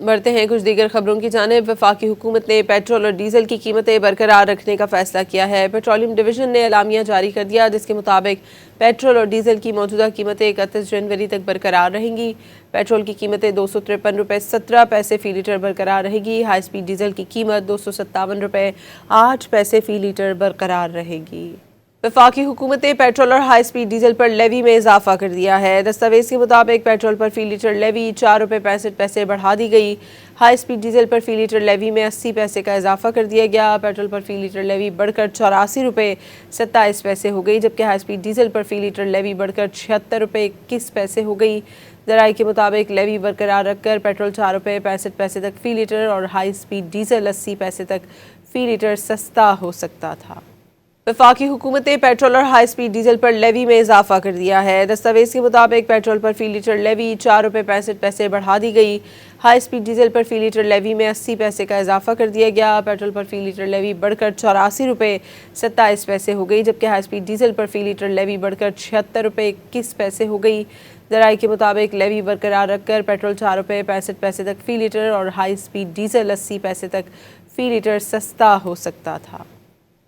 بڑھتے ہیں کچھ دیگر خبروں کی جانب۔ وفاقی حکومت نے پیٹرول اور ڈیزل کی قیمتیں برقرار رکھنے کا فیصلہ کیا ہے۔ پیٹرولیم ڈویژن نے اعلامیہ جاری کر دیا جس کے مطابق پیٹرول اور ڈیزل کی موجودہ قیمتیں 31 جنوری تک برقرار رہیں گی۔ پیٹرول کی قیمتیں 253 روپے 17 پیسے فی لیٹر برقرار رہے گی۔ ہائی سپیڈ ڈیزل کی قیمت 257 روپے 8 پیسے فی لیٹر برقرار رہے گی۔ وفاقی حکومت نے پیٹرول اور ہائی سپیڈ ڈیزل پر لیوی میں اضافہ کر دیا ہے۔ دستاویز کے مطابق پیٹرول پر فی لیٹر لیوی 4 روپے 65 پیسے بڑھا دی گئی۔ ہائی سپیڈ ڈیزل پر فی لیٹر لیوی میں 80 پیسے کا اضافہ کر دیا گیا۔ پیٹرول پر فی لیٹر لیوی بڑھ کر 84 روپے 27 پیسے ہو گئی، جبکہ ہائی سپیڈ ڈیزل پر فی لیٹر لیوی بڑھ کر 76 روپے 21 پیسے ہو گئی۔ ذرائع کے مطابق لیوی برقرار رکھ کر پیٹرول 4 روپے 65 پیسے تک فی لیٹر اور ہائی سپیڈ ڈیزل 80 پیسے تک فی لیٹر سستا ہو سکتا تھا۔ وفاقی حکومت نے پیٹرول اور ہائی سپیڈ ڈیزل پر لیوی میں اضافہ کر دیا ہے۔ دستاویز کے مطابق پیٹرول پر فی لیٹر لیوی 4 روپے 65 پیسے بڑھا دی گئی۔ ہائی سپیڈ ڈیزل پر فی لیٹر لیوی میں 80 پیسے کا اضافہ کر دیا گیا۔ پیٹرول پر فی لیٹر لیوی بڑھ کر 84 روپے 27 پیسے ہو گئی، جبکہ ہائی سپیڈ ڈیزل پر فی لیٹر لیوی بڑھ کر 76 روپے 21 پیسے ہو گئی۔ ذرائع کے مطابق لیوی برقرار رکھ کر پیٹرول 4 روپے 65 پیسے تک فی لیٹر اور ہائی سپیڈ ڈیزل 80 پیسے تک فی لیٹر سستا ہو سکتا تھا۔